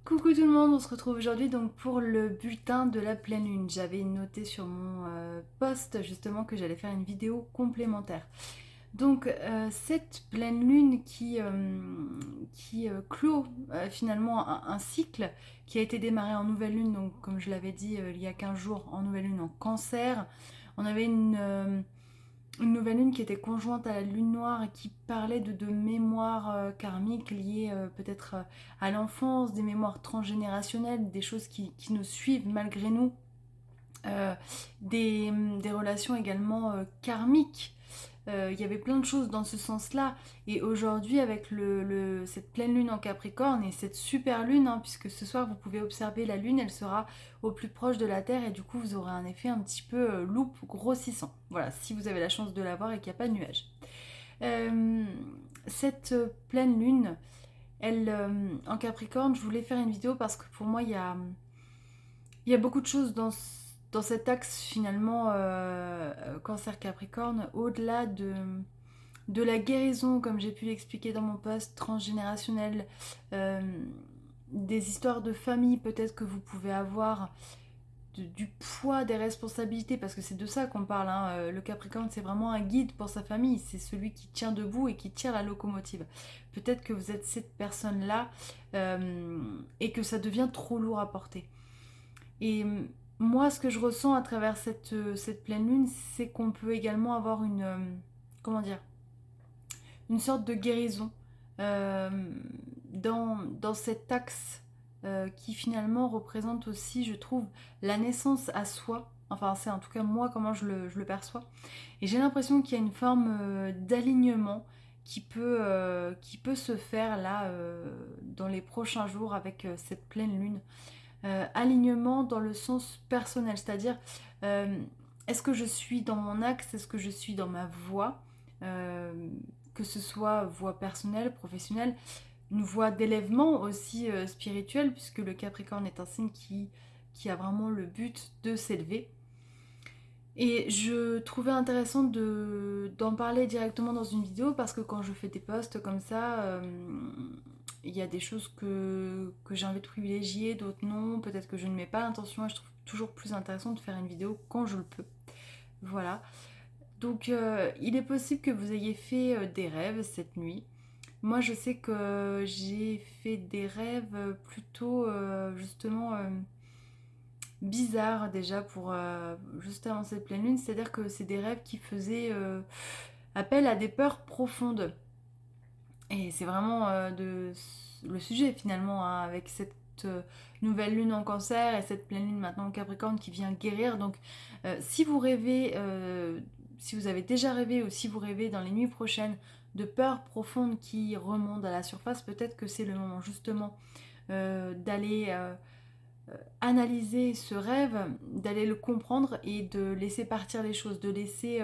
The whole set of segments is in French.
Coucou tout le monde, on se retrouve aujourd'hui donc pour le bulletin de la pleine lune. J'avais noté sur mon post justement que j'allais faire une vidéo complémentaire. Donc cette pleine lune qui clôt finalement un cycle qui a été démarré en nouvelle lune, donc comme je l'avais dit il y a 15 jours, en nouvelle lune en cancer. On avait une nouvelle lune qui était conjointe à la lune noire et qui parlait de mémoires karmiques liées peut-être à l'enfance, des mémoires transgénérationnelles, des choses qui nous suivent malgré nous, euh, des relations également karmiques. Il y avait plein de choses dans ce sens-là. Et aujourd'hui, avec cette pleine lune en Capricorne et cette super lune, hein, puisque ce soir vous pouvez observer la lune, elle sera au plus proche de la Terre et du coup vous aurez un effet un petit peu loupe grossissant. Voilà, si vous avez la chance de l'avoir et qu'il n'y a pas de nuages. Euh, cette pleine lune, elle, en Capricorne, je voulais faire une vidéo parce que pour moi, il y a beaucoup de choses dans cet axe finalement cancer-capricorne, au-delà de la guérison, comme j'ai pu l'expliquer dans mon post transgénérationnel, euh, des histoires de famille peut-être que vous pouvez avoir, du poids des responsabilités, parce que c'est de ça qu'on parle, hein. Le Capricorne, c'est vraiment un guide pour sa famille, c'est celui qui tient debout et qui tire la locomotive. Peut-être que vous êtes cette personne-là et que ça devient trop lourd à porter. Et moi, ce que je ressens à travers cette pleine lune, c'est qu'on peut également avoir comment dire, une sorte de guérison euh, dans cet axe qui finalement représente aussi, je trouve, la naissance à soi. Enfin, c'est en tout cas moi comment je le perçois. Et j'ai l'impression qu'il y a une forme d'alignement qui peut se faire là dans les prochains jours avec cette pleine lune. Alignement dans le sens personnel, c'est-à-dire euh, est-ce que je suis dans mon axe, est-ce que je suis dans ma voie, euh, que ce soit voie personnelle, professionnelle, une voie d'élèvement aussi spirituelle, puisque le Capricorne est un signe qui a vraiment le but de s'élever. Et je trouvais intéressant d'en parler directement dans une vidéo parce que quand je fais des posts comme ça, il y a des choses que j'ai envie de privilégier, d'autres non. Peut-être que je ne mets pas l'intention et je trouve toujours plus intéressant de faire une vidéo quand je le peux. Voilà. Donc il est possible que vous ayez fait des rêves cette nuit. Moi je sais que j'ai fait des rêves plutôt justement bizarre déjà pour juste avant cette pleine lune, c'est-à-dire que c'est des rêves qui faisaient appel à des peurs profondes. Et c'est vraiment le sujet finalement, hein, avec cette nouvelle lune en cancer et cette pleine lune maintenant en capricorne qui vient guérir. Donc si vous rêvez, si vous avez déjà rêvé ou si vous rêvez dans les nuits prochaines de peurs profondes qui remontent à la surface, peut-être que c'est le moment justement d'aller analyser ce rêve, d'aller le comprendre et de laisser partir les choses, de laisser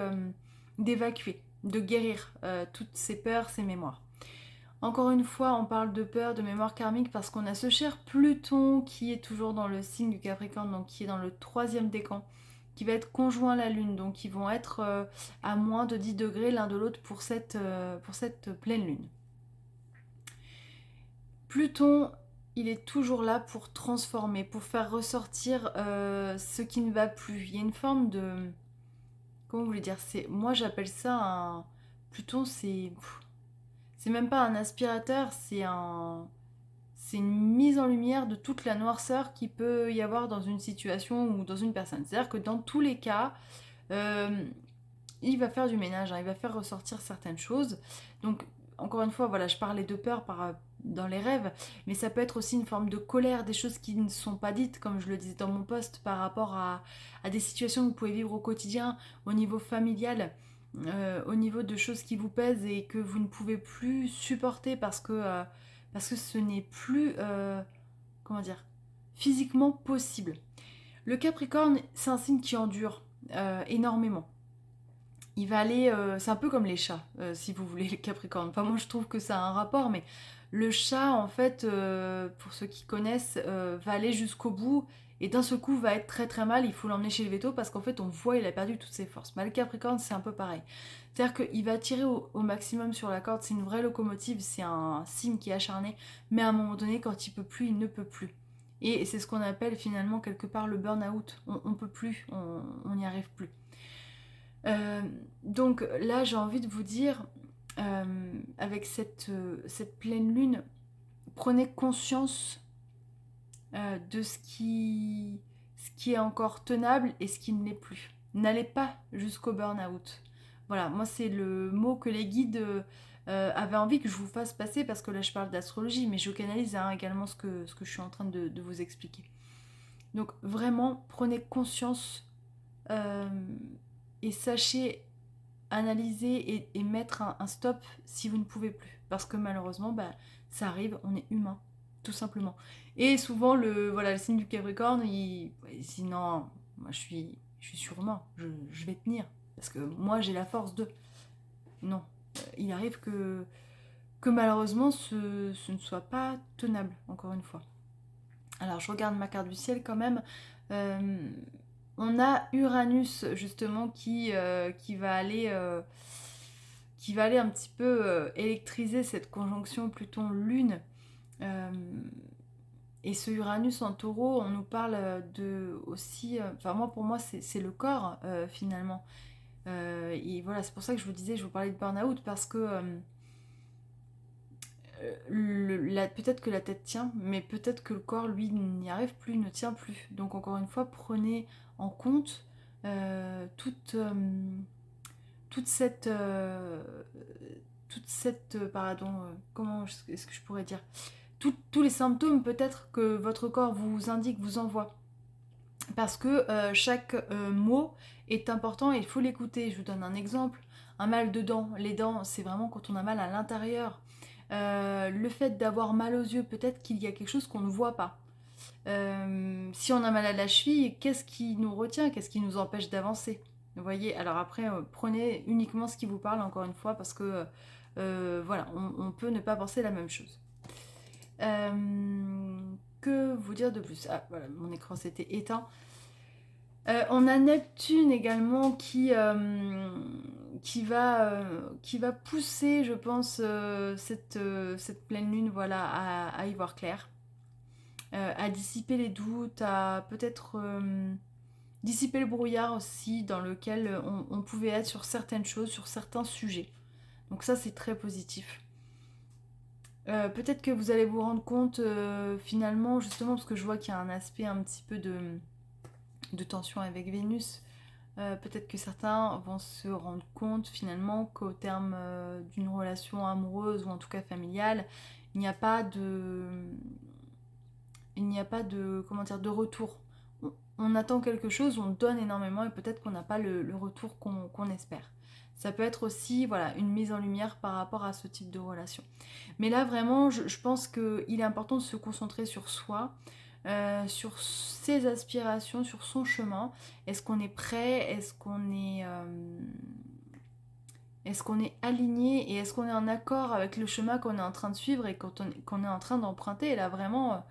d'évacuer, de guérir toutes ces peurs, ces mémoires. Encore une fois, on parle de peur, de mémoire karmique parce qu'on a ce cher Pluton qui est toujours dans le signe du Capricorne, donc qui est dans le troisième décan, qui va être conjoint à la Lune, donc ils vont être à moins de 10 degrés l'un de l'autre pour cette pleine Lune. Pluton, il est toujours là pour transformer, pour faire ressortir ce qui ne va plus. Il y a une forme de... Comment vous voulez dire, moi j'appelle ça un... Pluton, c'est même pas un aspirateur, c'est une mise en lumière de toute la noirceur qu'il peut y avoir dans une situation ou dans une personne. C'est-à-dire que dans tous les cas, euh, il va faire du ménage, hein, il va faire ressortir certaines choses. Donc, encore une fois, voilà, je parlais de peur dans les rêves, mais ça peut être aussi une forme de colère, des choses qui ne sont pas dites, comme je le disais dans mon post, par rapport à des situations que vous pouvez vivre au quotidien, au niveau familial, au niveau de choses qui vous pèsent et que vous ne pouvez plus supporter parce que ce n'est plus, comment dire, physiquement possible. Le Capricorne, c'est un signe qui endure énormément. Il va aller, c'est un peu comme les chats, si vous voulez, les Capricornes. Enfin, moi je trouve que ça a un rapport, mais le chat, en fait, pour ceux qui connaissent, va aller jusqu'au bout et d'un seul coup va être très très mal, il faut l'emmener chez le veto parce qu'en fait on voit il a perdu toutes ses forces. Mais le Capricorne c'est un peu pareil. C'est-à-dire qu'il va tirer au maximum sur la corde, c'est une vraie locomotive, c'est un signe qui est acharné, mais à un moment donné quand il peut plus, il ne peut plus. Et c'est ce qu'on appelle finalement quelque part le burn-out. On peut plus, on n'y arrive plus. Donc là j'ai envie de vous dire, avec cette pleine lune, prenez conscience de ce qui est encore tenable et ce qui ne l'est plus. N'allez pas jusqu'au burn-out. Voilà, moi c'est le mot que les guides avaient envie que je vous fasse passer parce que là je parle d'astrologie, mais je canalise également ce que je suis en train de vous expliquer. Donc vraiment, prenez conscience euh, et sachez analyser et mettre un stop si vous ne pouvez plus. Parce que malheureusement, bah, ça arrive, on est humain, tout simplement. Et souvent, le signe du Capricorne, il dit non, moi je suis sûrement, je vais tenir. Parce que moi j'ai la force de. Non, il arrive que malheureusement ce ne soit pas tenable, encore une fois. Alors je regarde ma carte du ciel quand même. Euh, on a Uranus justement qui va aller un petit peu électriser cette conjonction Pluton-Lune. Euh, et ce Uranus en taureau, on nous parle de aussi... Enfin moi pour moi c'est le corps finalement. Et voilà, c'est pour ça que je vous disais, je vous parlais de burn-out parce que peut-être que la tête tient, mais peut-être que le corps, lui, n'y arrive plus, ne tient plus. Donc encore une fois, prenez en compte euh, toute, euh, toute cette... pardon, comment est-ce que je pourrais dire tous les symptômes peut-être que votre corps vous indique, vous envoie. Parce que chaque mot est important et il faut l'écouter. Je vous donne un exemple. Un mal de dents. Les dents, c'est vraiment quand on a mal à l'intérieur. Le fait d'avoir mal aux yeux, peut-être qu'il y a quelque chose qu'on ne voit pas. Si on a mal à la cheville, qu'est-ce qui nous retient? Qu'est-ce qui nous empêche d'avancer? Vous voyez, alors après, prenez uniquement ce qui vous parle, encore une fois, parce que voilà, on peut ne pas penser la même chose. Que vous dire de plus? Ah, voilà, mon écran s'était éteint. On a Neptune également qui va pousser, je pense, cette pleine lune voilà, à y voir clair, à dissiper les doutes, à peut-être dissiper le brouillard aussi dans lequel on pouvait être sur certaines choses, sur certains sujets. Donc ça, c'est très positif. Peut-être que vous allez vous rendre compte finalement, justement, parce que je vois qu'il y a un aspect un petit peu de tension avec Vénus. Peut-être que certains vont se rendre compte finalement qu'au terme d'une relation amoureuse ou en tout cas familiale, il n'y a pas comment dire, de retour. On attend quelque chose, on donne énormément et peut-être qu'on n'a pas le retour qu'on espère. Ça peut être aussi voilà, une mise en lumière par rapport à ce type de relation. Mais là vraiment, je pense qu'il est important de se concentrer sur soi, sur ses aspirations, sur son chemin. Est-ce qu'on est prêt? Est-ce qu'on est aligné? Et est-ce qu'on est en accord avec le chemin qu'on est en train de suivre et qu'on est en train d'emprunter? Et là, vraiment,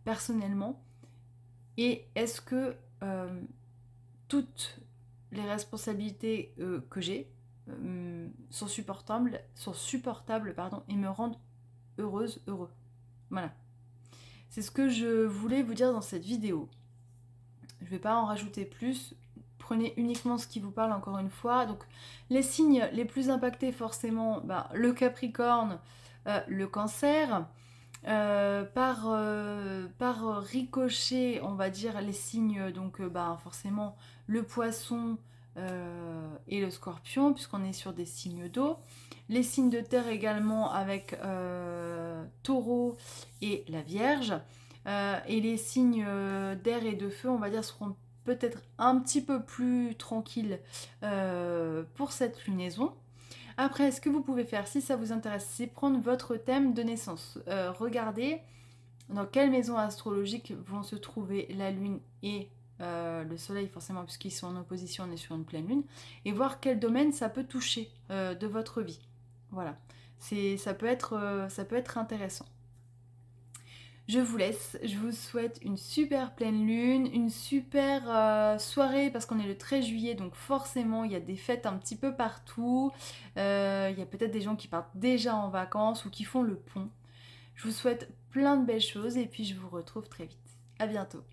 personnellement. Et est-ce que toutes les responsabilités que j'ai sont supportables pardon, et me rendent heureuse, heureux? Voilà. C'est ce que je voulais vous dire dans cette vidéo. Je ne vais pas en rajouter plus. Prenez uniquement ce qui vous parle encore une fois. Donc les signes les plus impactés forcément, le Capricorne, le Cancer. Par ricochet, on va dire les signes, donc forcément le Poisson et le Scorpion, puisqu'on est sur des signes d'eau. Les signes de terre également avec Taureau et la Vierge. Et les signes d'air et de feu, on va dire, seront peut-être un petit peu plus tranquilles pour cette lunaison. Après, ce que vous pouvez faire, si ça vous intéresse, c'est prendre votre thème de naissance. Regardez dans quelle maison astrologique vont se trouver la Lune et le Soleil, forcément, puisqu'ils sont en opposition, on est sur une pleine Lune, et voir quel domaine ça peut toucher de votre vie. Voilà, ça peut être intéressant. Je vous laisse, je vous souhaite une super pleine lune, une super soirée parce qu'on est le 13 juillet donc forcément il y a des fêtes un petit peu partout. Il y a peut-être des gens qui partent déjà en vacances ou qui font le pont. Je vous souhaite plein de belles choses et puis je vous retrouve très vite. À bientôt.